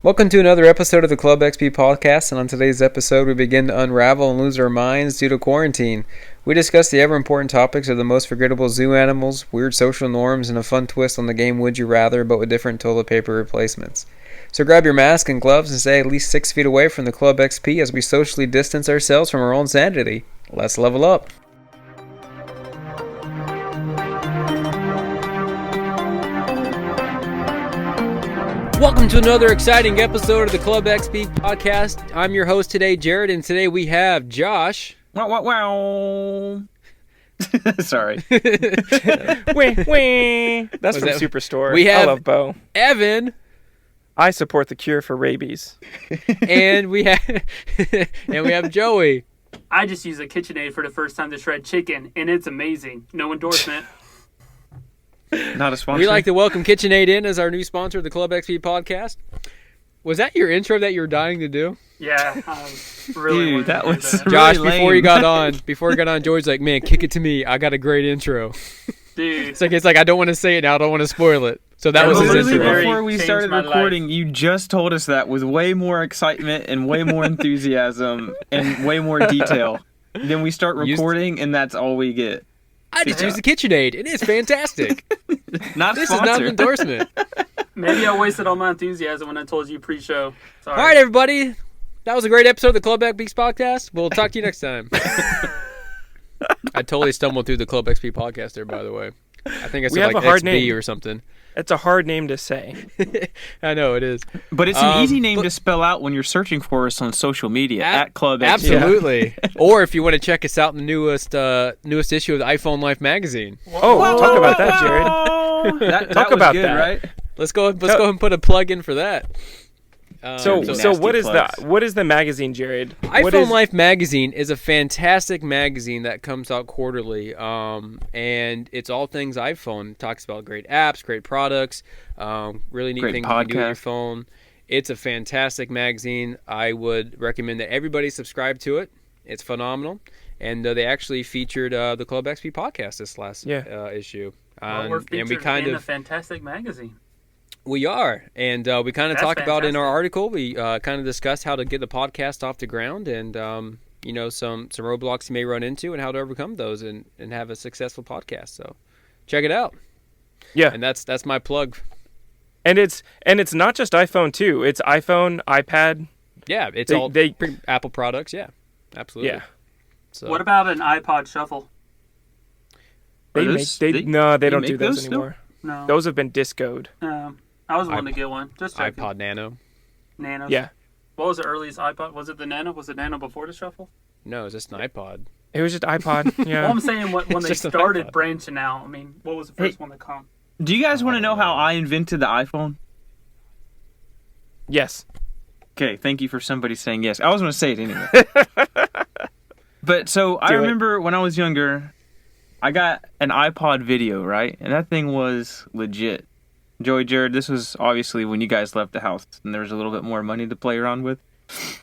Welcome to another episode of the Club XP podcast, and on today's episode we begin to unravel and lose our minds due to quarantine. We discuss the ever-important topics of the most forgettable zoo animals, weird social norms, and a fun twist on the game Would You Rather, but with different toilet paper replacements. So grab your mask and gloves and stay at least 6 feet away from the Club XP as we socially distance ourselves from our own sanity. Let's level up. Welcome to another exciting episode of the Club XP podcast. I'm your host today, Jared, and today we have Josh. Wow, wow, wow. Sorry. Wah, wah. That's from Superstore. I love Bo. Evan. I support the cure for rabies. and we have Joey. I just used a KitchenAid for the first time to shred chicken, and it's amazing. No endorsement. Not a sponsor. We'd like to welcome KitchenAid in as our new sponsor of the Club XP podcast. Was that your intro that you were dying to do? Yeah, really. Dude, that was that. Josh, really before he got on, Joey's like, "Man, kick it to me. I got a great intro." Dude, It's like I don't want to say it now. I don't want to spoil it. So that was his literally intro. before we started recording. You just told us that with way more excitement and way more enthusiasm and way more detail. Then we start recording, and that's all we get. I just used the KitchenAid, and it's fantastic. Not This sponsored. is not an endorsement. maybe I wasted all my enthusiasm when I told you pre-show. Sorry. All right, everybody. That was a great episode of the Club XP podcast. We'll talk to you next time. I totally stumbled through the Club XP podcast there, by the way. I think I said like a hard XB name. or something. It's a hard name to say. I know it is. But it's an easy name to spell out when you're searching for us on social media at Club XP. Absolutely. Or if you want to check us out in the newest issue of the iPhone Life magazine. Talk about that, Jared. That was about good, that. right? Let's go ahead and put a plug in for that. So what is plugs. what is the magazine, Jared? iPhone Life magazine is a fantastic magazine that comes out quarterly, and it's all things iPhone. It talks about great apps, great products, really neat Great things you can do with your podcast. phone. It's a fantastic magazine. I would recommend that everybody subscribe to it. It's phenomenal, and they actually featured the Club XP podcast this last issue. Well, we're featured in a fantastic magazine. We are, and we kind of That's talk about in our fantastic. article. We kind of discussed how to get the podcast off the ground, and some roadblocks you may run into, and how to overcome those, and have a successful podcast. So, check it out. Yeah, And that's my plug. and it's not just iPhone too. It's iPhone, iPad. Yeah, it's They- Apple products. Yeah, absolutely. Yeah, So What about an iPod Shuffle? they Are make those- they they- no, they they don't make do those those still? anymore. No. Those have been discoed. I was wanting to get one. Just checking. iPod Nano. Nano. Yeah, What was the earliest iPod? Was it the Nano? Was it Nano before the Shuffle? No, it's just an iPod. it was just iPod. Yeah, Well, I'm saying when It's they just an started iPod. branching out. I mean, what was the first one to come? Do you guys want to know how I invented the iPhone? yes. Okay, thank you for somebody saying yes. I was going to say it anyway. But so I Do it. remember when I was younger, I got an iPod video, right? And that thing was legit. Joey, Jared, this was obviously when you guys left the house and there was a little bit more money to play around with.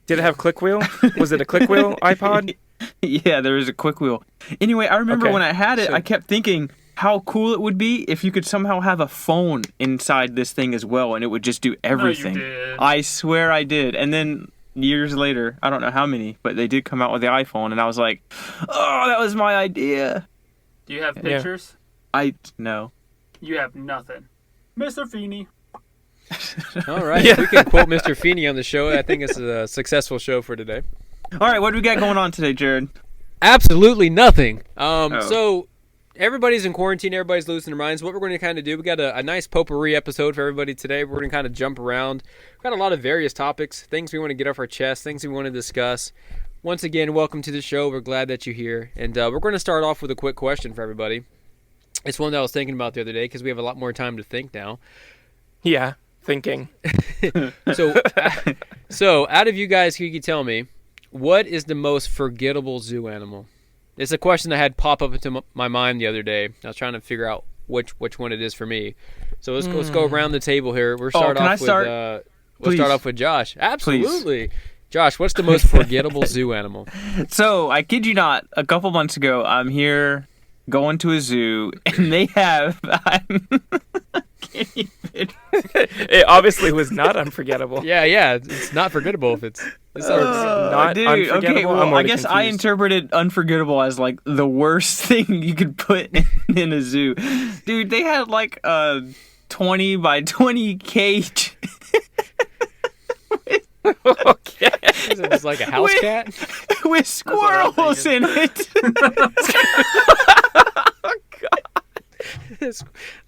Did it have click wheel? Was it a click wheel iPod? Yeah, there was a quick wheel. Anyway, I remember Okay. when I had it, So- I kept thinking how cool it would be if you could somehow have a phone inside this thing as well and it would just do everything. did. I swear I did. And then years later, I don't know how many, but they did come out with the iPhone and I was like, oh, that was my idea. Do you have Yeah. pictures? No. You have nothing. Mr. Feeney. All right, if we can quote Mr. Feeney on the show. I think it's a successful show for today. All right, what do we got going on today, Jared? Absolutely nothing. Oh. So everybody's in quarantine. Everybody's losing their minds. What we're going to kind of do, we got a nice potpourri episode for everybody today. We're going to kind of jump around. We've got a lot of various topics, things we want to get off our chest, things we want to discuss. Once again, welcome to the show. We're glad that you're here. And we're going to start off with a quick question for everybody. It's one that I was thinking about the other day because we have a lot more time to think now. Yeah, thinking. So out of you guys, who can tell me, what is the most forgettable zoo animal? It's a question that had pop up into my mind the other day. I was trying to figure out which one it is for me. So let's go around the table here. We'll start can I off start? we'll start Please. off with Josh. Absolutely. Josh, what's the most forgettable zoo animal? So, I kid you not, a couple months ago, I'm here going to a zoo, and they have... can't even. It obviously was not unforgettable. Yeah, it's not forgettable if it's not dude, unforgettable. Okay, well, I guess confused. I interpreted unforgettable as like the worst thing you could put in a zoo. Dude, they had like a 20 by 20 cage. Okay. Is it just like a house cat? With squirrels in it.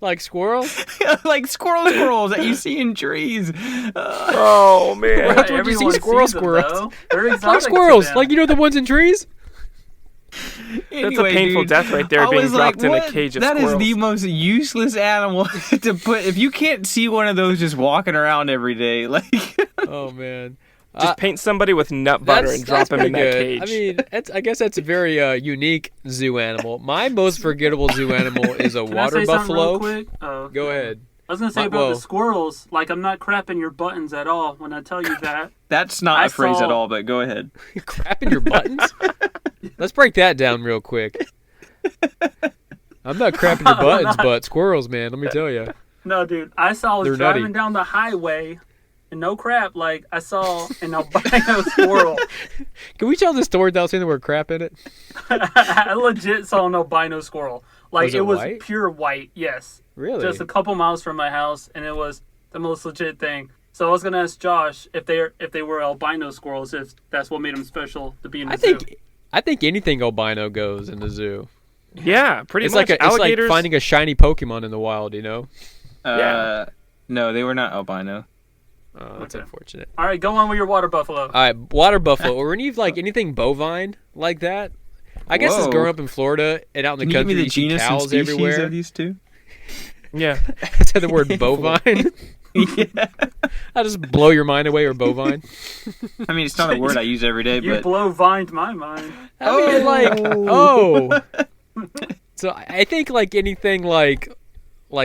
Like squirrels? Like squirrels that you see in trees. Oh man. Right. Where'd you see Everyone squirrels? sees them, though. They're Like exotic to squirrels, them. like the ones in trees. That's a painful death right there, I being was dropped like, in a cage of That squirrels. is the most useless animal to put. If you can't see one of those just walking around every day, like. Oh man. Just paint somebody with nut butter and drop him in that pretty cage. good. I mean, I guess that's a very unique zoo animal. My most forgettable zoo animal is a Can I water say something real buffalo. quick? Oh, Go ahead. I was gonna say about the squirrels. Like, I'm not crapping your buttons at all when I tell you that. That's not I a phrase saw- at all, but go ahead. You're crapping your buttons? Let's break that down real quick. I'm not crapping your buttons, but squirrels, man, let me tell you. No, dude. I was They're driving nutty. down the highway, and no crap, like I saw an albino squirrel. Can we tell this story without saying the word crap in it? I legit saw an albino squirrel. Like Was it it was white? pure white. Yes. Really? Just a couple miles from my house, and it was the most legit thing. So I was gonna ask Josh if they were albino squirrels, if that's what made them special to be in the zoo. I think anything albino goes in the zoo. Yeah, pretty It's much. like Alligators. it's like finding a shiny Pokemon in the wild, you know? Yeah. No, they were not albino. Oh, that's unfortunate. All right, go on with your water buffalo. All right, water buffalo or any anything bovine like that. I guess it's Whoa. growing up in Florida and out in the Can you give country. me the You see genus and cows species everywhere. of these two? Yeah. I said the word bovine. Yeah. I just blow your mind away or bovine. I mean, it's not a word I use every day, You but blow vined my mind. I mean, like, oh. So I think like anything like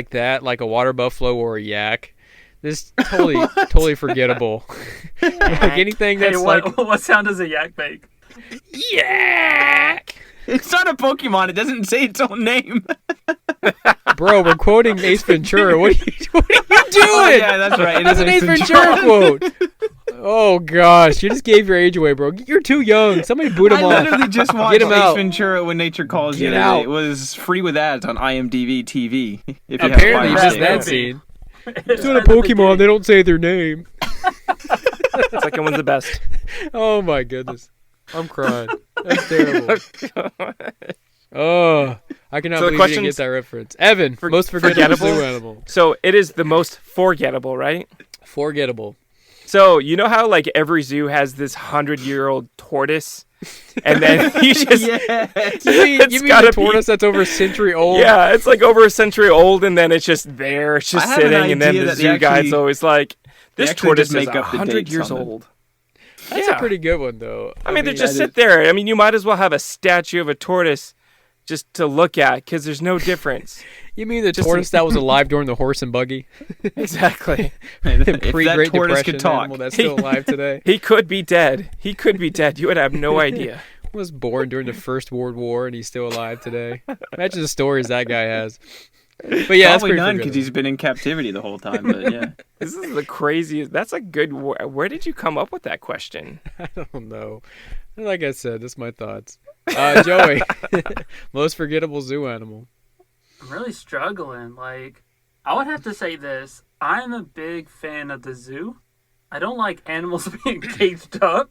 that, like a water buffalo or a yak, this totally forgettable. Like anything that's Hey, what sound does a yak make? yak. it's not a Pokemon. It doesn't say its own name. Bro, we're quoting Ace Ventura. What are you doing? Oh, yeah, that's right. It That's is an Ace Ventura quote. Oh gosh, you just gave your age away, bro. You're too young. Somebody boot him I off. literally just watched Get him Ace out. Ventura When Nature Calls Get the other out. day. It was free with ads on IMDb TV. If you Apparently, have just Fire that Stick. scene. It's It's not a Pokemon. They don't say their name. Second one's the best. Oh my goodness, I'm crying. That's terrible. Oh, I cannot So the believe you didn't question's get that reference. Evan, most forgettable forgettable? zoo animal. So it is the most forgettable, right? Forgettable. So you know how like every zoo has this 100-year-old tortoise, and then you just Yes. You mean gotta the tortoise that's over a century old? yeah, it's like over a century old, and then it's just there, it's just I have an sitting, and then idea the that they zoo guy's actually- always like, "This actually tortoise just is make up the 100 dates years on it. old." That's a pretty good one though. I mean, they just sit there. I mean, you might as well have a statue of a tortoise just to look at, because there's no difference. You mean the just- tortoise that was alive during the horse and buggy? Exactly. If Pre-Great that tortoise Depression could talk. animal that's still alive today. He could be dead. He could be dead. You would have no idea. Was born during the First World War and he's still alive today. Imagine the stories that guy has. But yeah, that's Probably pretty none because forgettable. he's been in captivity the whole time. But yeah, This is the craziest. That's a good. Where did you come up with that question? I don't know. Like I said, that's my thoughts. Joey, most forgettable zoo animal. I'm really struggling. Like, I would have to say this. I'm a big fan of the zoo. I don't like animals being caged up,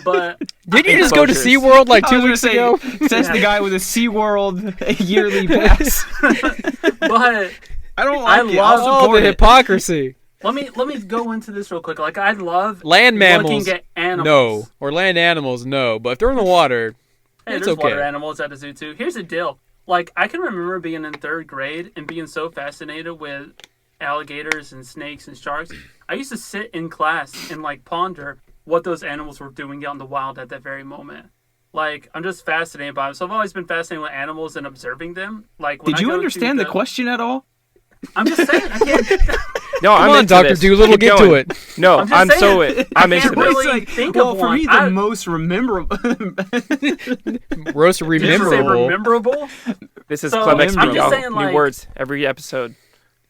but Did you just go to Poachers. SeaWorld like I 2 was weeks gonna ago? say, says the guy with a SeaWorld yearly pass. but I don't I like it. love- I'll Oh, support the it. hypocrisy. let me go into this real quick. Like, I love Land mammals, looking at animals. no. Or land animals, no. But if they're in the water, Hey, it's there's okay. water animals at the zoo too. Here's the deal. Like, I can remember being in 3rd grade and being so fascinated with alligators and snakes and sharks. I used to sit in class and like ponder what those animals were doing out in the wild at that very moment. Like, I'm just fascinated by them. So I've always been fascinated with animals and observing them. Like, when Did I you go to understand the question at all? I'm just saying. I can't. No, come I'm on, into Dr. this. Doolittle, Keep get going. to it. No, I'm just I'm so saying. it. I'm I into can't this. really think well, of for one. me, the most memorable. Roast Did you say rememberable. rememberable? This is So, Club I'm XP, just y'all. saying, New like- words every episode.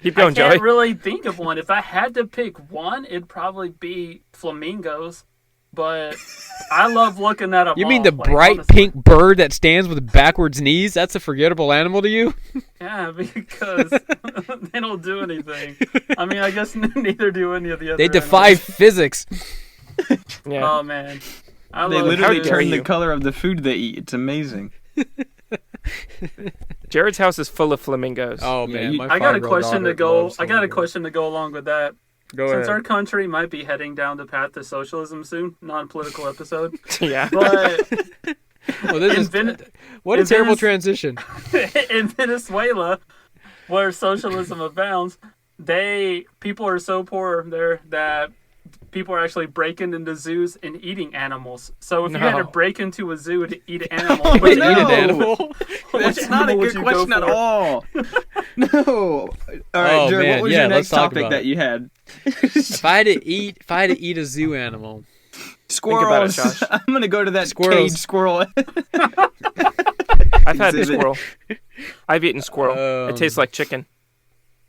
Keep I going, can't Joey. really think of one. If I had to pick one, it'd probably be flamingos. But I love looking at them. You mean the bright honestly. pink bird that stands with backwards knees? That's a forgettable animal to you? Yeah, because they don't do anything. I mean, I guess neither do any of the other. They defy animals. physics. Yeah. Oh man, I They love literally How dare turn the you. color of the food they eat. It's amazing. Jared's house is full of flamingos. Oh Yeah, man, you- my I got a 5-year-old question to daughter go. loves I got a flamingos. question to go along with that. Go Since ahead. our country might be heading down the path to socialism soon, non-political episode, Yeah. but Well, this in is Ven- what a in terrible Venice- transition. in Venezuela, where socialism abounds, people are so poor there that people are actually breaking into zoos and eating animals. So if you had to No. break into a zoo to eat an animal, Oh, which eat an no. animal. which That's not a animal would good you question go at for? all. No. All right, Oh, Jared, man, what was yeah, your let's next talk topic about that it. you had? If I had to eat a zoo animal, Squirrels. Josh. I'm gonna go to that Squirrels. caged squirrel. I've had Exhibit. squirrel. I've eaten squirrel. It tastes like chicken.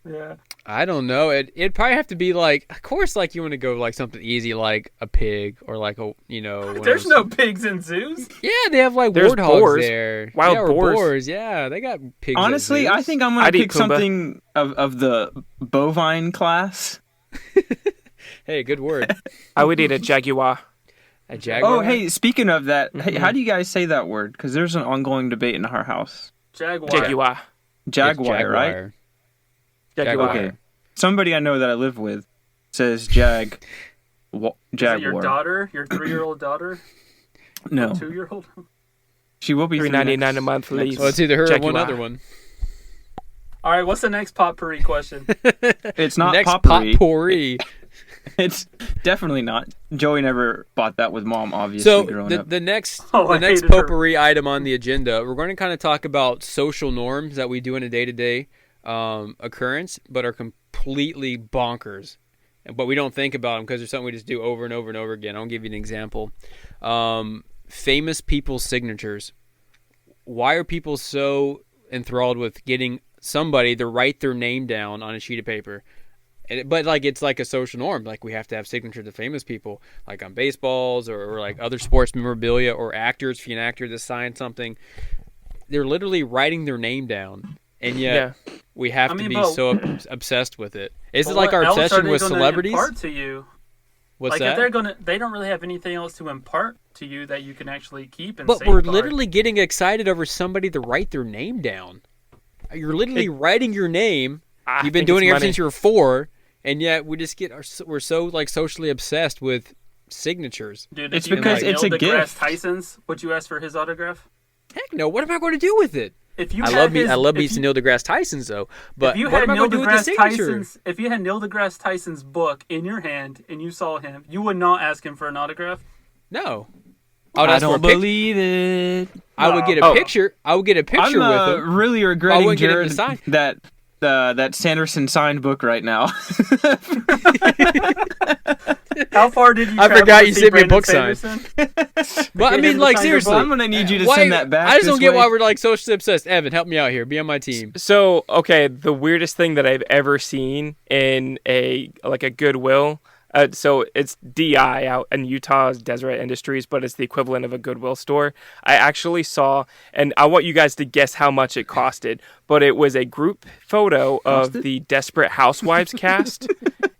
Yeah. I don't know. It'd probably have to be like, of course, like you want to go like something easy, like a pig or like a one of There's those- no pigs in zoos. Yeah, they have like There's warthogs boars. there. Wild yeah, or boars. boars. Yeah, they got pigs. at Honestly, zoos. I think I'm gonna I'd eat pick Pumbaa. something of the bovine class. Hey, good word. I would eat a jaguar. A jaguar. Oh, hey, speaking of that, hey, Mhm. how do you guys say that word? Because there's an ongoing debate in our house. Jaguar. Jaguar. It's Jaguar, right? Jaguar. Okay. Somebody I know that I live with says jaguar. Is it your daughter? Your 3-year-old daughter? No, 2-year-old? she will be $3.99 a month, next- please. Well, it's either her or Jaguar. one other one. All right, what's the next potpourri question? It's not Next potpourri. potpourri. It's definitely not. Joey never bought that with mom, obviously, So growing up. the next Oh, I the next hated her. potpourri item on the agenda, we're going to kind of talk about social norms that we do in a day-to-day occurrence, but are completely bonkers. But we don't think about them because there's something we just do over and over and over again. I'll give you an example. Famous people's signatures. Why are people so enthralled with getting somebody to write their name down on a sheet of paper? But like it's like a social norm. Like we have to have signatures of famous people, like on baseballs or like other sports memorabilia or actors. If you're an actor to sign something, they're literally writing their name down, and yet we have I mean, to be but- so obsessed with it. Is it But like what our else are obsession they with gonna celebrities? impart to you? What's Like that? if they don't really have anything else to impart to you that you can actually keep and But safeguard. we're literally getting excited over somebody to write their name down. You're literally writing your name. I You've been think doing it it's ever money. since you were 4, and yet we just we're so like socially obsessed with signatures. Dude, It's if you because met it's a Neil deGrasse gift. Tyson's, would you ask for his autograph? Heck no! What am I going to do with it? If you I had love his, I love if me some you- Neil deGrasse Tyson's though. But if you what had am I Neil going to do with the deGrasse signature? Tyson's, if you had Neil deGrasse Tyson's book in your hand and you saw him, you would not ask him for an autograph. No, I would I ask for a don't pic- believe it. I would get a Oh. picture. I would get a picture I'm with him. really I regretting, wouldn't get him to Jared, sign. that Sanderson signed book right now. How far did you? I travel forgot to you see sent me a Brandon book sign. Sanderson? But I Get him mean, to like sign your seriously, book? I'm gonna need you to why- send that back. I just this don't get way. why we're like socially obsessed. Evan, help me out here. Be on my team. So, okay, the weirdest thing that I've ever seen in a Goodwill. So it's DI out in Utah's Deseret Industries, but it's the equivalent of a Goodwill store. I actually saw, and I want you guys to guess how much it costed, but it was a group photo of the Desperate Housewives cast.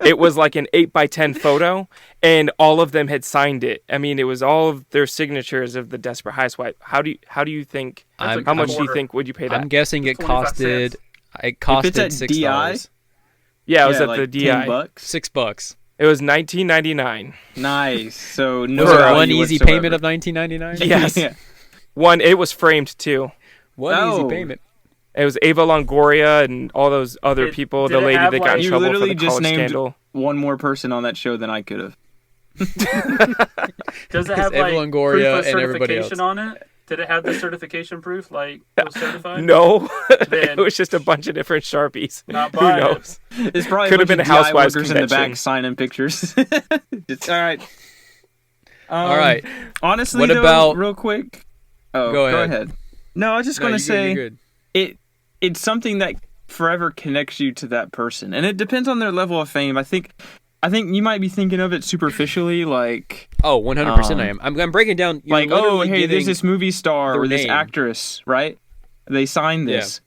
It was like an 8x10 photo, and all of them had signed it. I mean, it was all of their signatures of the Desperate Housewife. How do you think? That's a How much do you quarter. think would you pay that? I'm guessing it 25 costed. cents. It costed at $6. DI? Yeah, it was Yeah, at like the DI. $10. $6 It was $19.99. Nice. So no for value one easy whatsoever. payment of $19.99. Yes. Yeah. One, it was framed too. One Oh. easy payment. It was Ava Longoria and all those other Did- people. did The it lady have, that got like- in You trouble for literally the just college named scandal. one more person on that show than I could have. Does it have Eva like Longoria proof of and everybody certification on it? Did it have the certification proof, like it was certified? No, Then- it was just a bunch of different Sharpies. Not Who buying it. knows? It's probably Could have bunch been of a Housewives DI workers in the back convention. signing pictures. It's all right. All right. Honestly, What though, about- real quick? Oh, Go go ahead. ahead. No, I was just No, gonna you're good, say you're good. it's something that forever connects you to that person, and it depends on their level of fame. I think you might be thinking of it superficially, like, Oh, 100% I am. I'm breaking down. You're like, oh, literally hey, there's getting this movie star their or this name. actress, right? They signed this,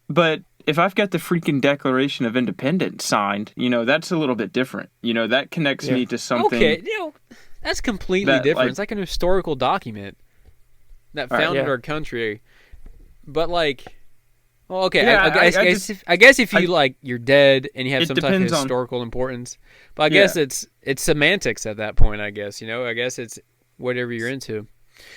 but if I've got the freaking Declaration of Independence signed, that's a little bit different. That connects me to something. Okay, that's completely that, different. like- It's like an historical document that All right, founded yeah. our country. But like, well, okay, Yeah, I guess if you like you're dead and you have It some type of depends on- historical importance, but I guess it's semantics at that point. I guess I guess it's whatever you're into.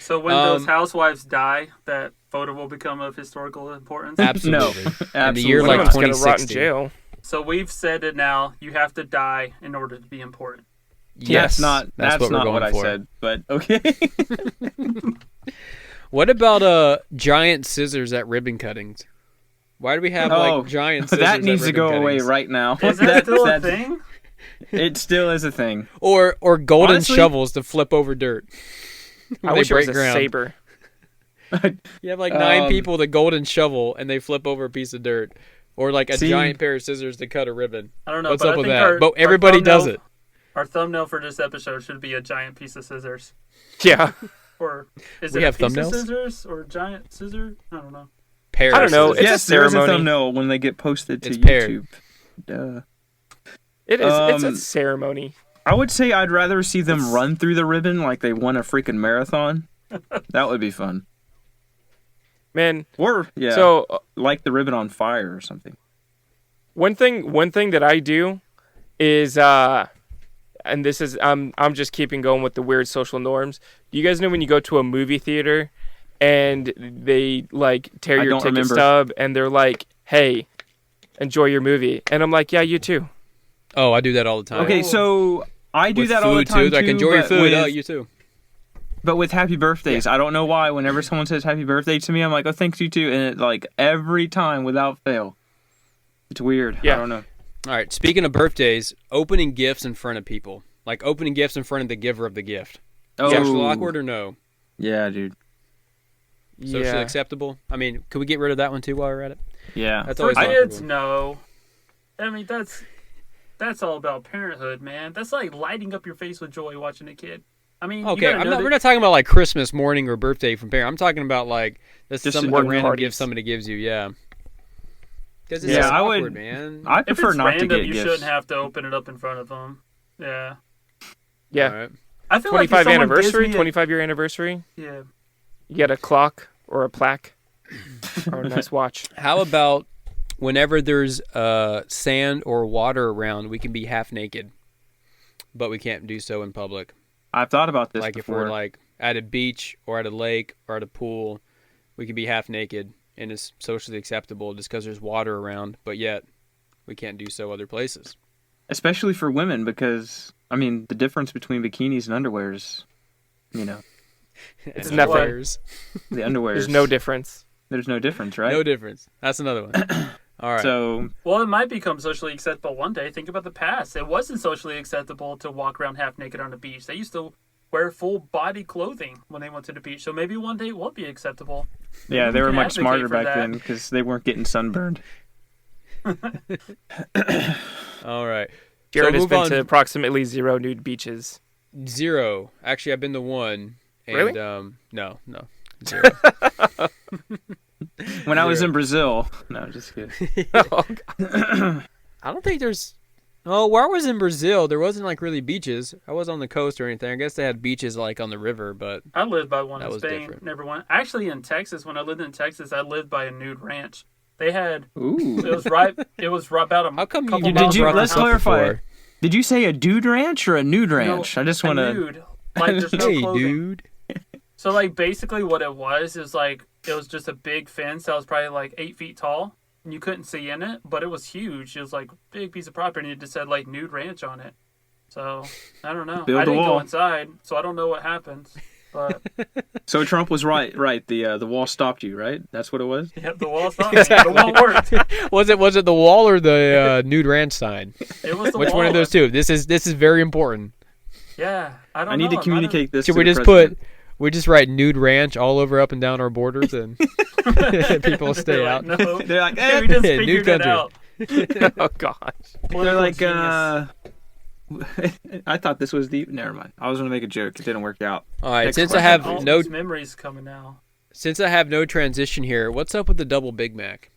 So when those housewives die, that photo will become of historical importance. Absolutely. No, And the year absolutely like not. Someone's gonna rot in 2060. jail. So we've said it now. You have to die in order to be important. Yes, That's what we're not going what I for. said, but okay. What about giant scissors at ribbon cuttings? Why do we have like giant scissors that needs at to go ribbon away cuttings? right now. Is that still a thing? It still is a thing. Or golden Honestly- shovels to flip over dirt. I When they wish it was break a ground. saber. You have like 9 Um, people with a golden shovel and they flip over a piece of dirt. Or like a See- giant pair of scissors to cut a ribbon. I don't know. What's but up I with think that? But everybody does it. Our thumbnail for this episode should be a giant piece of scissors. Yeah. Or is We it a have piece thumbnails? of scissors or a giant scissor? I don't know. Pair I of don't know, scissors. it's a Yes, there is a ceremony. thumbnail when they get posted to It's paired. YouTube. Duh. It is. It's a Um, ceremony. I would say I'd rather see them run through the ribbon like they won a freaking marathon. That would be fun. Man, Or so like the ribbon on fire or something. one thing that I do is and this is I'm just keeping going with the weird social norms. Do you guys know when you go to a movie theater and they like tear I your don't ticket remember. stub and they're like, "Hey, enjoy your movie." And I'm like, "Yeah, you too." Oh, I do that all the time. Okay, so I do With that food all the time too. Like enjoy your but food. with- Oh, you too. But with happy birthdays, I don't know why. Whenever someone says happy birthday to me, I'm like, oh, thanks, you too. And it, like, every time without fail. It's weird. Yeah. I don't know. All right. Speaking of birthdays, opening gifts in front of people, like opening gifts in front of the giver of the gift. Oh, Social awkward or no? Yeah, dude. Socially Yeah. acceptable. I mean, could we get rid of that one too while we're at it? Yeah. That's For always kids, awkward. no. I mean, that's all about parenthood, man. That's like lighting up your face with joy watching a kid. I mean, Okay, you gotta know we're not talking about like Christmas morning or birthday from parent. I'm talking about like that's Just some at a work random parties. gift somebody gives you. Yeah. Because it's Yeah, just I would- awkward, man. I if prefer it's not random, to get you gifts. shouldn't have to open it up in front of them. Yeah. Yeah. All right. I feel like if 25 someone anniversary, gives me 25-year anniversary. yeah. You get a clock or a plaque or a nice watch. How about whenever there's sand or water around, we can be half naked, but we can't do so in public. I've thought about this Like before. if we're like at a beach or at a lake or at a pool, we can be half naked and it's socially acceptable just because there's water around, but yet we can't do so other places. Especially for women, because, I mean, the difference between bikinis and underwear is, It's And nothing. underwears. the underwear There's is- no difference. There's no difference, right? No difference. That's another one. All right. So, Well, it might become socially acceptable one day. Think about the past. It wasn't socially acceptable to walk around half naked on the beach. They used to wear full body clothing when they went to the beach. So maybe one day it will be acceptable. yeah, they we were can much advocate smarter for back that. then because they weren't getting sunburned. All right. Jared has move been on. to approximately 0 nude beaches. 0. Actually, I've been to 1. And, Really? No. 0. When I was Zero. in Brazil. No, just kidding. I don't think there's. Oh, where I was in Brazil, there wasn't like really beaches. I was on the coast or anything. I guess they had beaches like on the river, but I lived by one That in was Spain. different. Never went. Actually, in Texas, when I lived in Texas, I lived by a nude ranch. They had. Ooh. It was right. It was right about a how come couple you Did not you- brought let's this up clarify. before? Did you say a dude ranch or a nude No, ranch? I just a want to. nude. Like there's no Hey, clothing. dude. So like basically what it was is like it was just a big fence that was probably like 8 feet tall and you couldn't see in it, but it was huge. It was like a big piece of property and it just said like nude ranch on it. So I don't know. Build I a didn't go wall. inside, so I don't know what happens. But So Trump was right. Right. The wall stopped you, right? That's what it was. yeah, the wall stopped me. The wall worked. Was it the wall or the nude ranch sign? It was the Which wall. one of those two? This is very important. Yeah, I don't know. I need to I'm not a- communicate this. Should to we the just president. put We just write nude ranch all over up and down our borders, and people stay They're out. like, no, They're like, we just Nude figured it country. out. Oh gosh. they're like, Genius. I thought this was the. Never mind. I was gonna make a joke. It didn't work out. All right, Next since I question. have All no these memories coming now. transition here, what's up with the double Big Mac?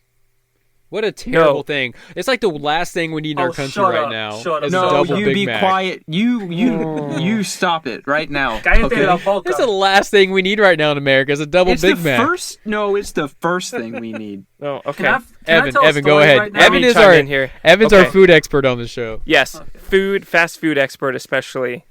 What a terrible thing! It's like the last thing we need in our country shut right up. now. Shut up. is a No, double you Big be Mac. quiet. You stop it right now. Cállate Okay? la boca. That's the last thing we need right now in America is a double It's Big the Mac. first. No, it's the first thing we need. Oh, okay. Can I Evan, tell a Evan, go story ahead. right now? Let Evan me is chime our in here. Evan's Okay. our food expert on the show. Yes, Okay. fast food expert especially.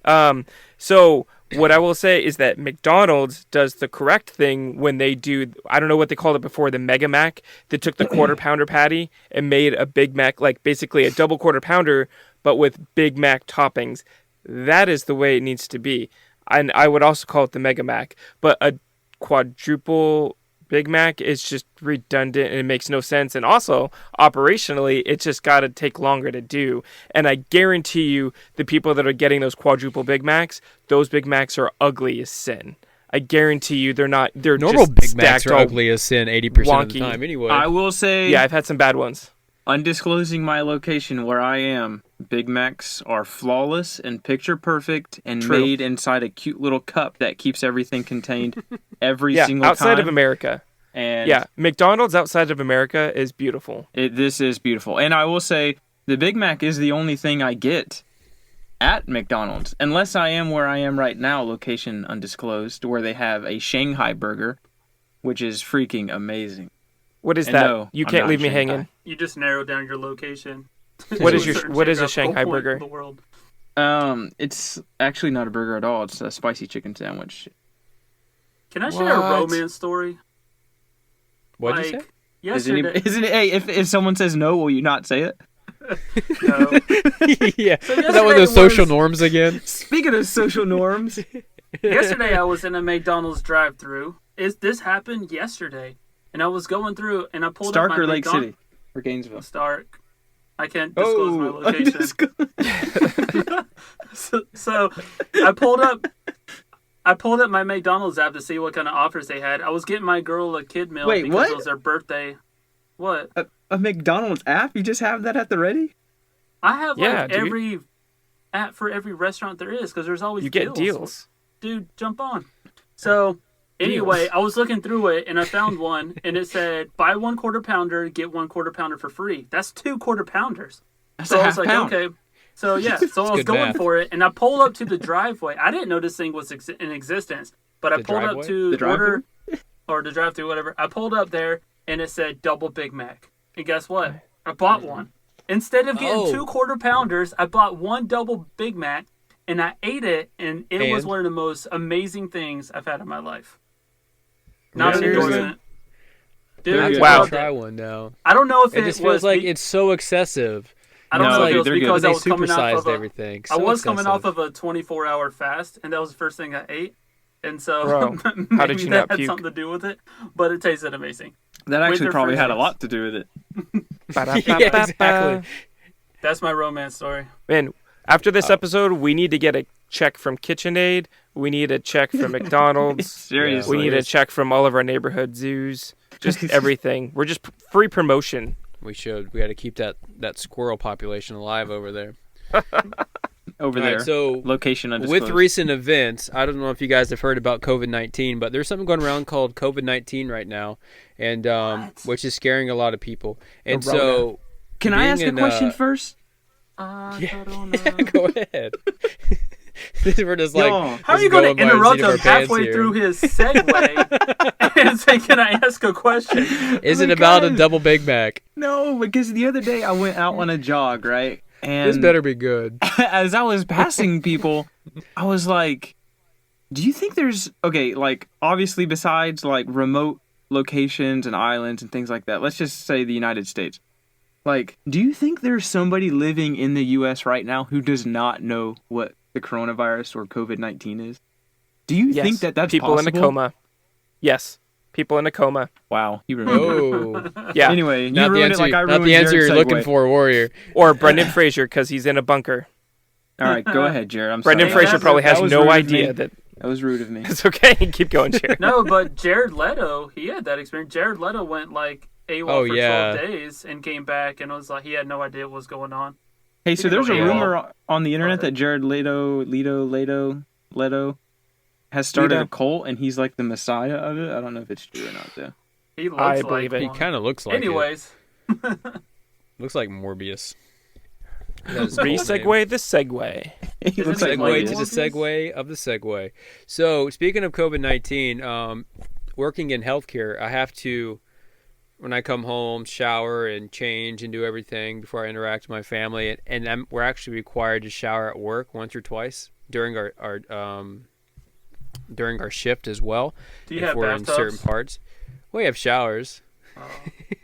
So what I will say is that McDonald's does the correct thing when they do, I don't know what they called it before, the Mega Mac. They took the quarter pounder patty and made a Big Mac, like basically a double quarter pounder, but with Big Mac toppings. That is the way it needs to be. And I would also call it the Mega Mac. But a quadruple Big Mac is just redundant and it makes no sense. And also, operationally, it's just got to take longer to do. And I guarantee you, the people that are getting those quadruple Big Macs, those Big Macs are ugly as sin. I guarantee you, they're not. They're Normal just Big Macs stacked are all ugly as sin 80% of the wonky. time anyway. I will say. Yeah, I've had some bad ones. Undisclosing my location where I am, Big Macs are flawless and picture perfect and True. made inside a cute little cup that keeps everything contained every Yeah, single outside time. of America. And Yeah, McDonald's outside of America is beautiful. this is beautiful. And I will say the Big Mac is the only thing I get at McDonald's, unless I am where I am right now, location undisclosed, where they have a Shanghai burger, which is freaking amazing. What is And that? no, You I'm can't not leave me Shanghai. hanging. You just narrowed down your location. What To is a your- certain what is a geographical Shanghai point burger? of the world. It's actually not a burger at all. It's a spicy chicken sandwich. Can I share a What? romance story? What'd you say? Like, Isn't yesterday. it? Hey, if someone says no, will you not say it? No. Yeah. So Is that one of those yesterday social was- norms again? Speaking of social norms, Yesterday I was in a McDonald's drive-through. This happened yesterday, and I was going through, and I pulled Stark up my or Lake McDonald's. City or Gainesville? Stark. I can't disclose my Oh, location. So I pulled up my McDonald's app to see what kind of offers they had. I was getting my girl a kid meal Wait, because what? it was her birthday. What? a McDonald's app? You just have that at the ready? I have Yeah, like dude. every app for every restaurant there is because there's always You get deals. Dude, jump on. So anyway, I was looking through it and I found one and it said buy 1 quarter pounder, get 1 quarter pounder for free. That's 2 quarter pounders. That's So a I was half like, pound. okay. So yeah, so I was good going math. for it and I pulled up to the driveway. I didn't know this thing was in existence, but I The pulled driveway? up to The order or the drive-through, whatever. I pulled up there and it said double Big Mac. And guess what? I bought one. Instead of getting Oh. 2 quarter pounders, I bought 1 double Big Mac and I ate it and it was And? one of the most amazing things I've had in my life. Not an Really? endorsement. Dude, They're I good. Wow. loved Try it. one now. I don't know if It it just feels was like be- it's so excessive. I don't No, know if dude, it was they're good. because They I was coming off supersized of a, everything. I So was coming off excessive. of a 24-hour fast, and that was the first thing I ate. And so Bro, maybe how did you that not had puke? something to do with it, but it tasted amazing. That actually Winter probably had a freezes. lot to do with it. Yeah, exactly. That's my romance story. Man, after this episode, we need to get a check from KitchenAid. We need a check from McDonald's. Seriously. We need a check from all of our neighborhood zoos. Just everything. We're just free promotion. We should. We got to keep that squirrel population alive over there. over All there. right, so Location undisclosed. with recent events, I don't know if you guys have heard about COVID-19, but there's something going around called COVID-19 right now, and What? which is scaring a lot of people. And Corona. so, Can I being ask a in, question first? yeah, Corona. go ahead. We're just like, Yo, How are you going going to by the interrupt seat of our him pants halfway here. through his segue and say, "Can I ask a question?" Is it about a Because- double Big Mac? No, because the other day I went out on a jog, right? And This better be good. as I was passing people, I was like, do you think there's okay, like obviously besides like remote locations and islands and things like that, let's just say the United States. Like, do you think there's somebody living in the US right now who does not know what the coronavirus or COVID-19 is? Do you Yes. think that that's people possible? in a coma. Yes. People in a coma. Wow, you remember. Oh, Yeah. Anyway, you not the ruined answer. it like I Not ruined the answer Jared's you're looking segue. for, Warrior. Or Brendan Fraser because he's in a bunker. All right, go ahead, Jared. I'm Brendan sorry. Fraser that's- probably has that was no rude of idea me. that That was rude of me. It's okay. Keep going, Jared. No, but Jared Leto, he had that experience. Jared Leto went like AWOL for 12 days and came back and was like, he had no idea what was going on. Hey, so there's a Yeah. rumor on the internet that Jared Leto has started a cult and he's like the messiah of it. I don't know if it's true or not though. He looks I like believe it. He one. kind of looks like Anyways, looks like Morbius. Re-segue the segue. He looks like Segue to Morbius. the segue of the segue. So, speaking of COVID-19, working in healthcare, I have to, when I come home, shower and change and do everything before I interact with my family. And we're actually required to shower at work once or twice during our shift as well. do you if have we're in certain bathtubs? parts. We have showers.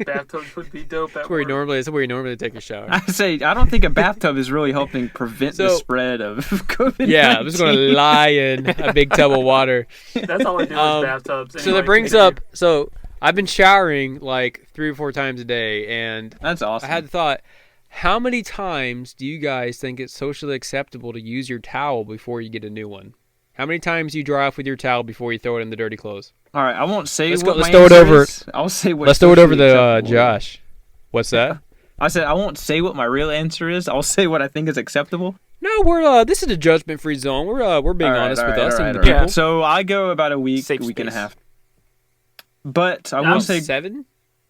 Bathtubs would be dope at That's where you work. normally take a shower. I say I don't think a bathtub is really helping prevent the So- spread of COVID. Yeah, I'm just going to lie in a big tub of water. That's all I do is bathtubs. So Anyway, that brings continue. up, so I've been showering like 3 or 4 times a day, and That's awesome. I had the thought, how many times do you guys think it's socially acceptable to use your towel before you get a new one? How many times do you dry off with your towel before you throw it in the dirty clothes? All right, I won't say Let's what go- let's my throw it answer over- is. I'll say what. Let's throw it over socially to acceptable is. Josh. What's that? I said I won't say what my real answer is. I'll say what I think is acceptable. No, we're this is a judgment-free zone. We're being All right, honest all with right, us all and right, the all right. people. So I go about a week, Safe week and a space. half. But I No. will say, 7?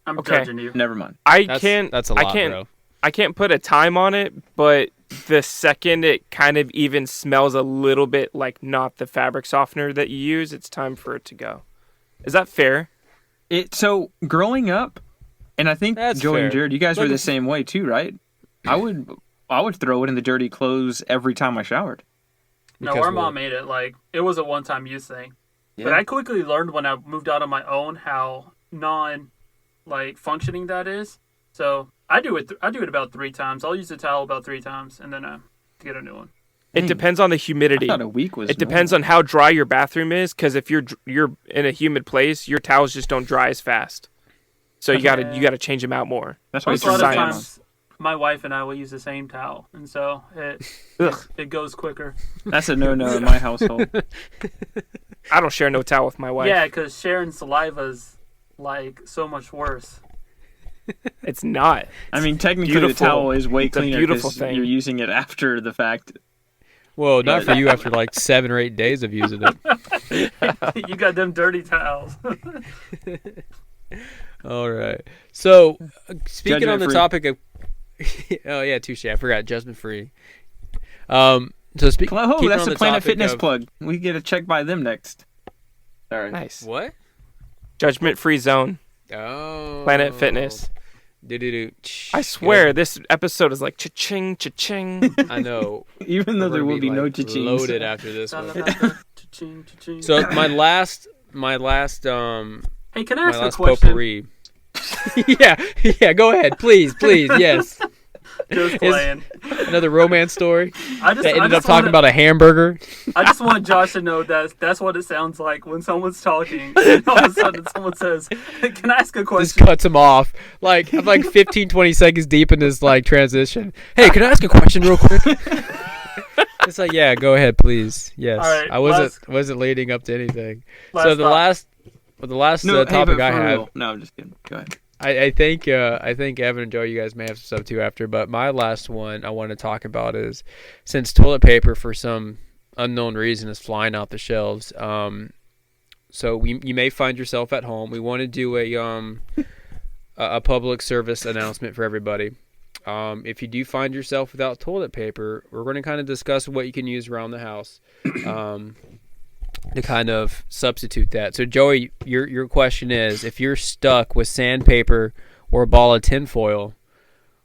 I'm Okay. judging you. never mind. That's a lot, bro. I can't put a time on it, but the second it kind of even smells a little bit like not the fabric softener that you use, it's time for it to go. Is that fair? So growing up, and I think That's Joey and fair. Jared, you guys were Look, the same way too, right? I would throw it in the dirty clothes every time I showered. No, Because our mom what? made it like it was a one-time use thing. But I quickly learned when I moved out on my own how functioning that is. So I do it about 3 times. I'll use the towel about 3 times, and then get a new one. It Dang. depends on the I humidity. thought a week was. It depends on how dry your bathroom is, because if you're in a humid place, your towels just don't dry as fast. So you gotta change them out more. That's why Plus, it's a lot of science. times, my wife and I will use the same towel, and so Ugh. it goes quicker. That's a no-no in my household. I don't share no towel with my wife. Yeah, because sharing saliva's like so much worse. It's not. I mean, technically, beautiful. the towel is way It's a cleaner beautiful because thing. you're using it after the fact. Well, not for you after like 7 or 8 days of using it. You got them dirty towels. All right. So, speaking on the Judgment-free. topic of, oh yeah, touche. I forgot judgment free. So keeping that's on the the Planet topic Fitness of- plug. We get a check by them next. Sorry. Nice. What? Judgment free zone. Oh. Planet Fitness. Do. I swear this episode is like cha-ching, cha-ching. I know. Even though We're there gonna will be no like, cha-chings. loaded after this It's all one. about the cha-ching, cha-ching. So my last Hey, can I my ask a last question? potpourri. yeah. Go ahead, please. Yes. Just playing. Another romance story I just, that I ended just up talking wanna- about a hamburger. I just want Josh to know that that's what it sounds like when someone's talking. And all of a sudden, someone says, "Can I ask a Just question?" cuts him off. Like I'm like 15, 20 seconds deep in this like transition. Hey, can I ask a question real quick? It's like, yeah, go ahead, please. Yes, All right, I wasn't leading up to anything. Last So the thought. last No, topic but I for have, real. No, I'm just kidding. Go ahead. I think Evan and Joe, you guys may have some stuff too after, but my last one I want to talk about is since toilet paper for some unknown reason is flying out the shelves. So you may find yourself at home. We want to do a public service announcement for everybody. If you do find yourself without toilet paper, we're going to kind of discuss what you can use around the house to kind of substitute that. So, Joey, your question is, if you're stuck with sandpaper or a ball of tinfoil,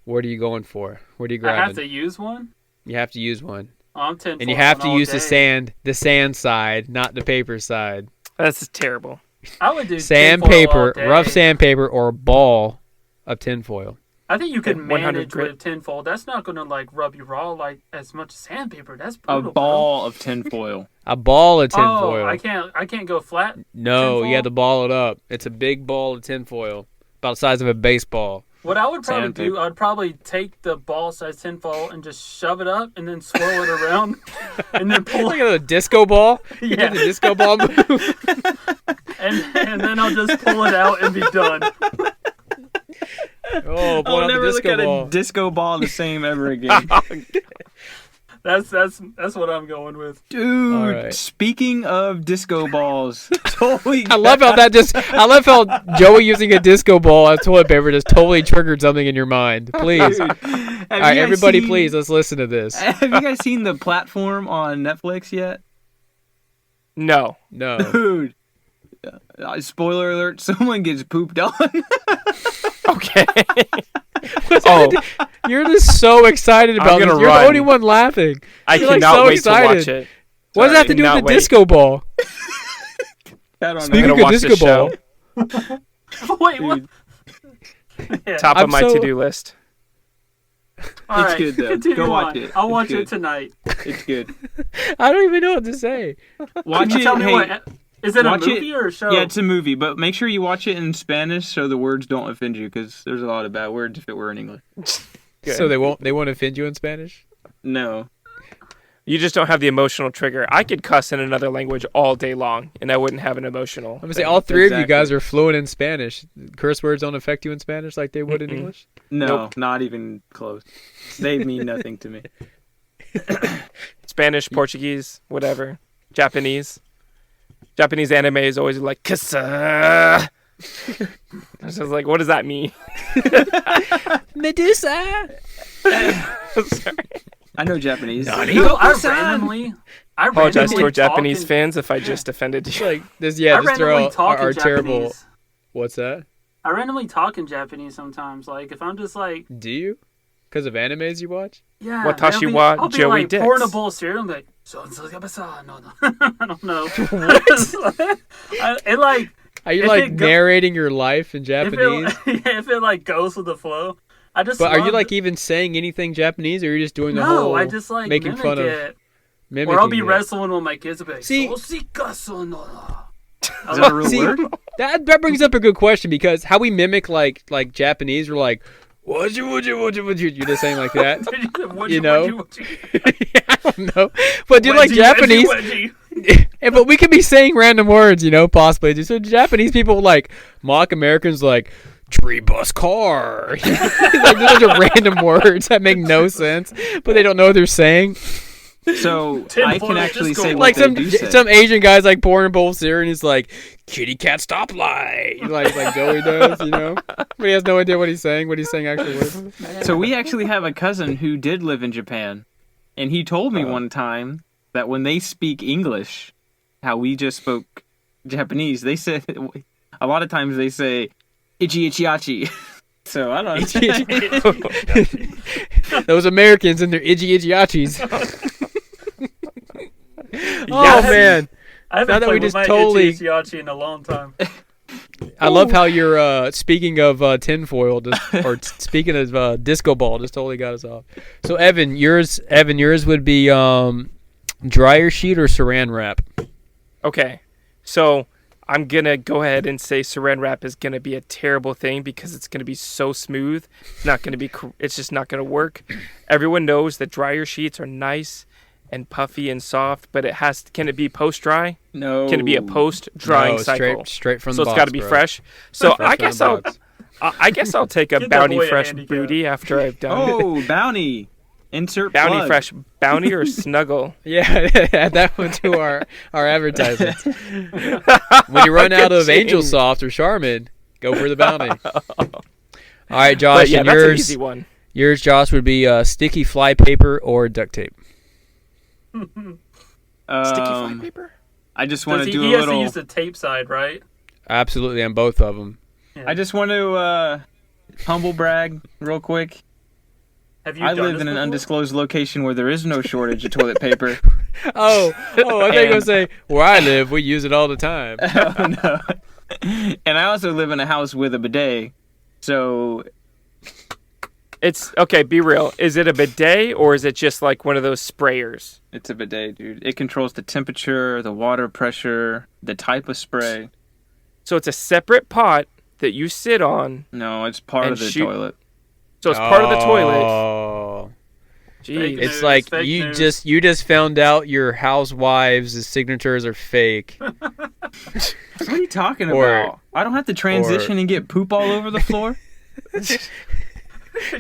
what are you going for? What are you I grabbing? have to use one. You have to use one. I'm 10. And you have to use the sand side, not the paper side. That's terrible. I would do Sandpaper, tinfoil all rough day. sandpaper, or a ball of tinfoil. I think you could 100 manage grit. with tinfoil. That's not gonna like rub you raw like as much as sandpaper. That's A brutal. ball of tinfoil. A ball of Bro. tinfoil. Oh, I can't go flat. No, you tinfoil? have to ball it up. It's a big ball of tinfoil, about the size of a baseball. What I would probably Sandpaper. do, I'd probably take the ball-sized tinfoil and just shove it up and then swirl it around and then pull Look it. at the disco ball. You Yeah. did the disco ball move. And then I'll just pull it out and be done. Oh, pull I'll out never the look disco at ball. a disco ball the same ever again. That's what I'm going with. Dude, All right. speaking of disco balls, totally. I love how I love how Joey using a disco ball as toilet paper just totally triggered something in your mind. Please. Dude, All right, everybody, please, let's listen to this. Have you guys seen The Platform on Netflix yet? No. No. Dude. Spoiler alert, someone gets pooped on. Okay. Oh, you're just so excited about this. gonna You're the run. only one laughing. I You're, like, cannot so wait excited. to watch it. What does that have to do with Cannot the wait. disco ball? I don't Speaking know. of watch the disco ball, show. Wait, what? Yeah. Top I'm of my so- to-do list. All It's right, good, though. continue Go watch on. it. I'll It's watch good. it tonight. It's good. I don't even know what to say. Watch Can you it. tell me Hey, what? Is it a watch movie or a show? yeah, it's a movie, but make sure you watch it in Spanish so the words don't offend you, because there's a lot of bad words if it were in English. Good. So they won't offend you in Spanish? No. You just don't have the emotional trigger. I could cuss in another language all day long, and I wouldn't have an emotional. I'm gonna say thing. all three of you Exactly. guys are fluent in Spanish. Curse words don't affect you in Spanish like they would in Mm-mm. English. No, Nope. not even close. They mean nothing to me. Spanish, Portuguese, whatever. Japanese. Japanese anime is always like kassa. I was just like, what does that mean? Medusa. Sorry. I know Japanese. You know, I randomly Apologize to our talk Japanese in- fans if I just offended you. Like this, yeah. I Just throw randomly out talk our in terrible. Japanese. What's that? I randomly talk in Japanese sometimes. Like if I'm just like, Do you? Because of animes you watch? yeah, Watashi I'll be- wa I'll be Joey like Dix. pouring a bowl of cereal and be like, so no, I don't know. It like Are you If like it go- narrating your life in Japanese? if it like goes with the flow. I just. But are you love like it. even saying anything Japanese, or are you just doing the No, whole I just like making mimic fun of it. mimicking Or I'll be it? wrestling with my kids and be like, See- "Soshika so no." Is that a real See, word? that brings up a good question, because how we mimic like Japanese, we're like, would you? You're just saying like that. You know? I don't know, but do you like Japanese? Yeah, but we could be saying random words, possibly. So Japanese people like mock Americans like tree bus car. Like those are random words that make no sense, but they don't know what they're saying. So Tin I foil can actually disco say ball. what Like they do say. some Asian guy's like pouring a bowl of cereal and he's like, kitty cat stoplight, like Joey does, but he has no idea what he's saying actually words. So we actually have a cousin who did live in Japan, and he told me one time that when they speak English, how we just spoke Japanese, they said a lot of times they say ichi ichiachi. So I don't know. Those Americans and their itchy-achis. Oh Yes. man, I haven't Now that we played with just my totally- Ichi-Ichi in a long time. I love how you're speaking of tinfoil, speaking of disco ball, just totally got us off. So Evan, yours would be dryer sheet or saran wrap. Okay, so I'm gonna go ahead and say saran wrap is gonna be a terrible thing because it's gonna be so smooth. It's not gonna be. It's just not gonna work. Everyone knows that dryer sheets are nice and puffy and soft, but can it be post dry? No. Can it be a post drying No, cycle? straight from So the it's box. got to be bro. fresh. So Fresh I from guess the I'll. box. I guess I'll take a Get that Bounty boy a Fresh handicap. booty after I've done Oh, Bounty. Insert Bounty plug. Fresh Bounty or Snuggle. Yeah, add that one to our advertisements. When you run out of Shame. Angel Soft or Charmin, go for the Bounty. All right, Josh, But yeah, and that's an easy one. yours, Josh, would be sticky fly paper or duct tape. Sticky fly paper. I just want to He do a has to little. use the tape side, right? Absolutely, on both of them. I just want to humble brag real quick. Have you I done live this in an before? undisclosed location where there is no shortage of toilet paper. Oh, I thought you were gonna say where I live, we use it all the time. Oh, no. And I also live in a house with a bidet. So It's okay. Be real. Is it a bidet or is it just like one of those sprayers? it's a bidet, dude. It controls the temperature, the water pressure, the type of spray. So it's a separate pot that you sit on. No, it's part And of the shoot- toilet. So it's part of the toilet. Oh. Jeez. Fake It's news, like fake you news. just found out your housewives' signatures are fake. What are you talking Or- about? I don't have to transition and get poop all over the floor.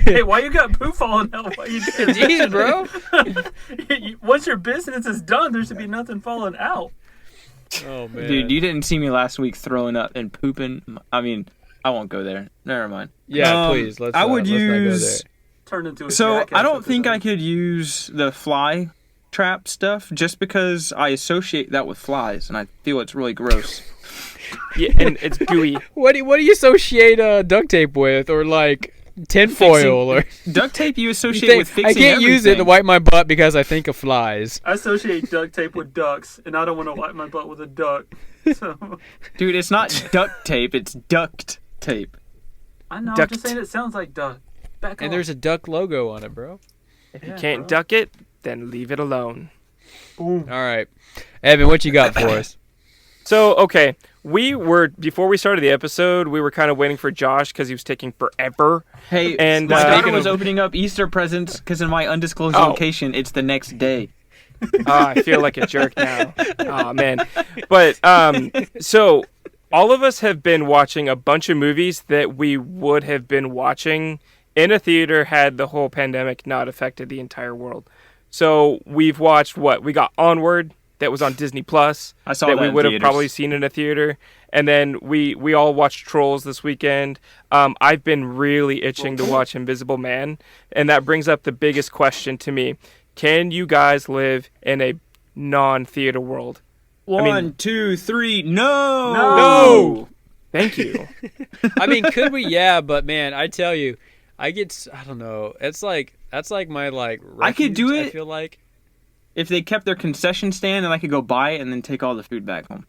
Hey, why you got poop falling out? Why you doing Jeez, bro. Once your business is done, there should be nothing falling out. Oh man. Dude, you didn't see me last week throwing up and pooping. I mean, I won't go there. Never mind. Yeah, please. Let's. I would let's not go use. there. Turned into a So jackass I don't with think this I could use the fly trap stuff just because I associate that with flies and I feel it's really gross. Yeah, and it's gooey. What do you associate duct tape with, or like tinfoil, or Duct tape you you associate think, with fixing I can't use it to everything. wipe my butt because I think of flies. I associate duct tape with ducks, and I don't want to wipe my butt with a duck. So Dude, it's not duct tape, it's duct tape. I know. I'm Duct. just saying it sounds like duck. Back And off. there's a duck logo on it, bro. If you Yeah, can't bro. duck it, then leave it alone. Boom. All right, Evan, what you got for us? So, okay, before we started the episode, we were kind of waiting for Josh because he was taking forever. Hey, And, my daughter speaking was of- opening up Easter presents because in my undisclosed Oh. location, it's the next day. I feel like a jerk now. Oh, man. But, so all of us have been watching a bunch of movies that we would have been watching in a theater had the whole pandemic not affected the entire world. So we've watched we got Onward, that was on Disney Plus, I saw that that we in would have theaters. probably seen in a theater. And then we all watched Trolls this weekend. I've been really itching to watch Invisible Man. And that brings up the biggest question to me. Can you guys live in a non-theater world? One, two, three, no! No! Thank you. I mean, could we? Yeah, but man, I tell you, I don't know. That's like my like. I could do refuge, it. I feel like. If they kept their concession stand and I could go buy it and then take all the food back home.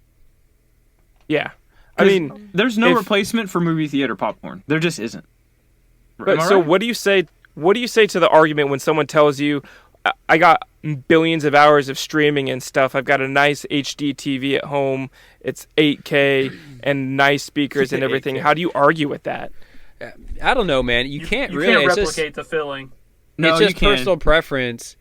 Yeah. I 'Cause mean, there's no if- replacement for movie theater popcorn. There just isn't. but Am I so right? what do you say? What do you say to the argument when someone tells you, "I got billions of hours of streaming and stuff. I've got a nice HD TV at home. It's 8K and nice speakers and everything." 8K. How do you argue with that? I don't know, man. You can't You really. can't It's just- replicate the feeling. No, it's you just can. personal preference,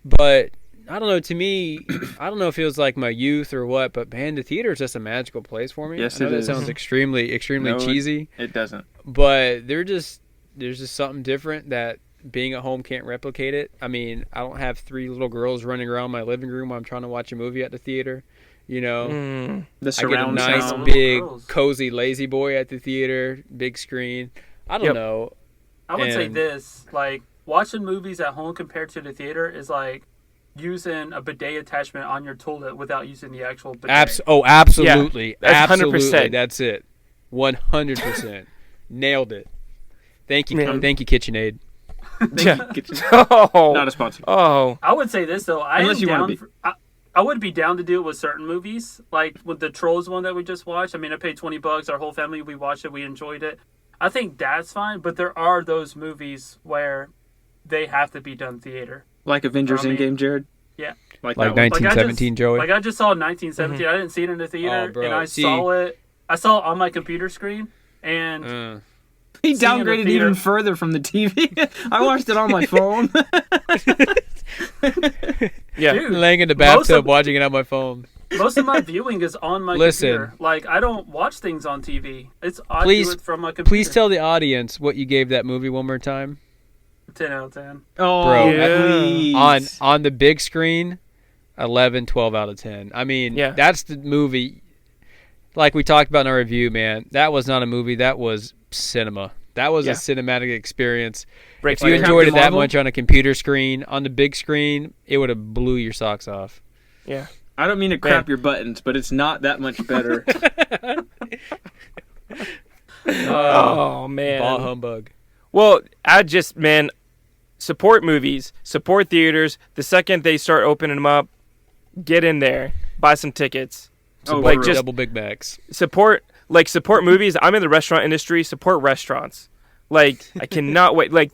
but I don't know. To me, I don't know if it was like my youth or what, but man, the theater is just a magical place for me. Yes, I know it that is. sounds extremely No, cheesy, It doesn't. but there's just something different that being at home can't replicate it. I mean, I don't have 3 little girls running around my living room while I'm trying to watch a movie at the theater. You know, Mm. The I get a surround nice sound. Little big girls. cozy lazy boy at the theater, big screen. I don't Yep. know. I would say And- this: like watching movies at home compared to the theater is like using a bidet attachment on your toilet without using the actual bidet. Absolutely. that's Absolutely. 100%. That's it. 100%. Nailed it. Thank you. Man. Thank you, KitchenAid. Yeah. Kitchen. Oh. Not a sponsor. Oh. I would say this though: I Unless am you wanna down. be. I would be down to do it with certain movies, like with the Trolls one that we just watched. I mean, I paid $20. Our whole family we watched it. We enjoyed it. I think that's fine, but there are those movies where they have to be done theater. Like Avengers I mean, Endgame, Jared? yeah. Like Like that one. 1917, Joey. Like I just saw 1917. I didn't see it in the theater, Oh, bro. and I See- saw it. I saw it on my computer screen, and He seeing in the downgraded theater- even further from the TV. I watched it on my phone. Yeah. dude, Laying in the most bathtub of- watching it on my phone. most of my viewing is on my Listen. computer. Like I don't watch things on TV. I Please- do it from my computer. Please tell the audience what you gave that movie one more time. 10 out of 10. Oh, Bro, please. On the big screen, 11, 12 out of 10. I mean, Yeah. that's the movie. Like we talked about in our review, man, that was not a movie. That was cinema. That was Yeah. a cinematic experience. Breaks If you my heart. enjoyed it that Marvel? much on a computer screen, on the big screen, it would have blew your socks off. Yeah. I don't mean to crap your buttons, but it's not that much better. Oh man. Ball humbug. Well, I just, man, support movies, support theaters. The second they start opening them up, get in there, buy some tickets. Oh, like for real. just Double Big Macs. support movies. I'm in the restaurant industry. Support restaurants. Like I cannot wait. Like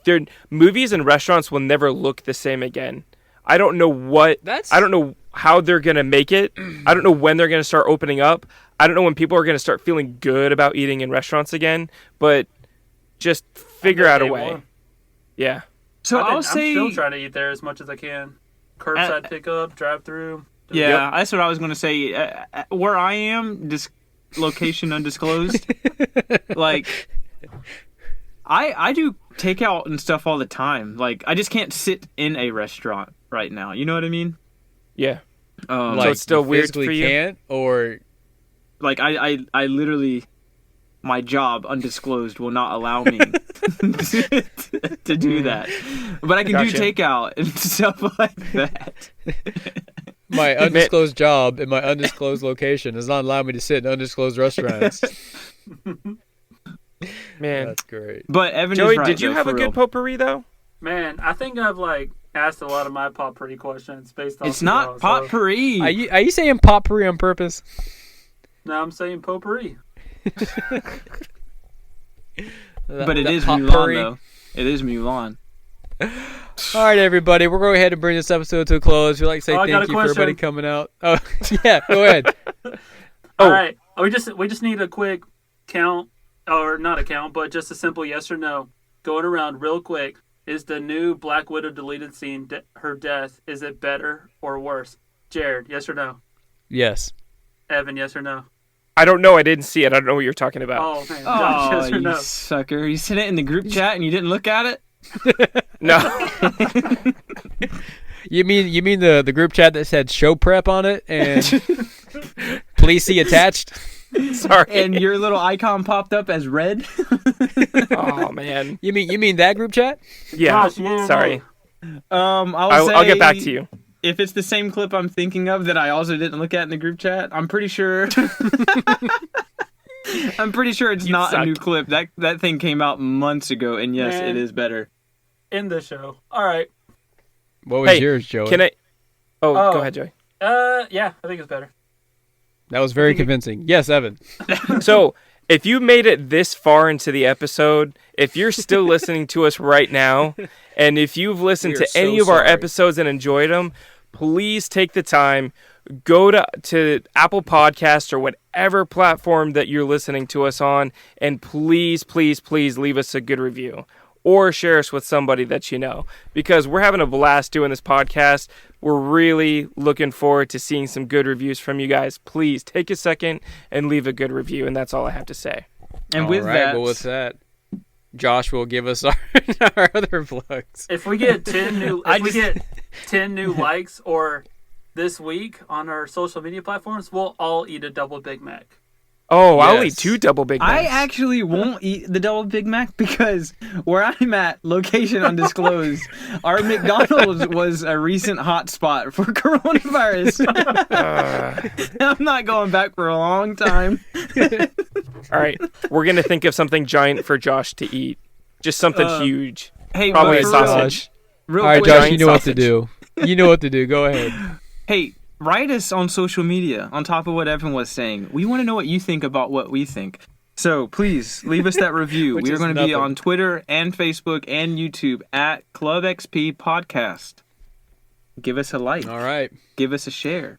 movies and restaurants will never look the same again. I don't know what. That's- I don't know how they're going to make it. I don't know when they're going to start opening up. I don't know when people are going to start feeling good about eating in restaurants again, but just figure out a way. One. Yeah. So I'm I'll say still trying to eat there as much as I can. Curbside pickup, drive-through. yeah, that's what I was going to say. Where I am, location undisclosed. Like, I do takeout and stuff all the time. Like, I just can't sit in a restaurant right now. You know what I mean? Yeah. Um, So it's still you weird physically for you? can't, or like I literally, my job undisclosed will not allow me to do that. But I can do Gotcha. takeout and stuff like that. my undisclosed job in my undisclosed location does not allow me to sit in undisclosed restaurants. Man. That's great. But Evan Joey, is right, did you though, have for a real. good potpourri, though? Man, I think I've asked a lot of my potpourri questions based on. It's not potpourri. Are you saying potpourri on purpose? No, I'm saying potpourri. But it is potpourri. Mulan, though. It is Mulan. All right, everybody, we're going to go ahead and bring this episode to a close. We'd like to say I got thank a you for everybody question. coming out. Oh, yeah, go ahead. All right. We just need a quick count, or not a count, but just a simple yes or no. Going around real quick. Is the new Black Widow deleted scene, her death, is it better or worse? Jared, yes or no? Yes. Evan, yes or no? I don't know. I didn't see it. I don't know what you're talking about. Oh, man. Josh, Oh, yes or you no? sucker. You sent it in the group chat and you didn't look at it? No. You mean the group chat that said show prep on it and please see attached? Sorry. And your little icon popped up as red? Oh, man. You mean that group chat? Yeah. Josh, yeah, no. Sorry. I'll I'll get back to you. If it's the same clip I'm thinking of that I also didn't look at in the group chat, I'm pretty sure. I'm pretty sure it's You not suck. a new clip. That thing came out months ago, and yes, Man. it is better. In the show. All right. What was Hey, yours, Joey? Can I? Oh, Oh. go ahead, Joey. Yeah, I think it's better. That was very convincing. Yes, Evan. So, if you made it this far into the episode, if you're still listening to us right now, and if you've listened We to are so any of our sorry. episodes and enjoyed them, please take the time, go to Apple Podcasts or whatever platform that you're listening to us on, and please, please, please leave us a good review. Or share us with somebody that you know. Because we're having a blast doing this podcast. We're really looking forward to seeing some good reviews from you guys. Please take a second and leave a good review. And that's all I have to say. And All with right, that, well, with that, Josh will give us our other plugs. If we get 10 new I if we just- get 10 new likes or this week on our social media platforms, we'll all eat a double Big Mac. Oh, I'll Yes. eat 2 double Big Macs. I actually won't eat the double Big Mac because where I'm at, location undisclosed, our McDonald's was a recent hotspot for coronavirus. I'm not going back for a long time. All right. We're going to think of something giant for Josh to eat. Just something huge. Hey, Probably but a for real, sausage. real All right, quick, Josh, giant you know what to sausage. do. You know what to do. Go ahead. Hey, write us on social media on top of what Evan was saying. We want to know what you think about what we think. So please leave us that review. Which We are is going to nothing. be on Twitter and Facebook and YouTube at Club XP Podcast. Give us a like. All right. Give us a share.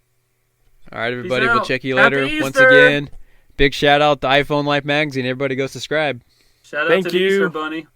All right, everybody. Peace We'll out. check you Happy later. Once Easter. again, big shout out to iPhone Life Magazine. Everybody go subscribe. Shout out Thank to the you. Easter Bunny.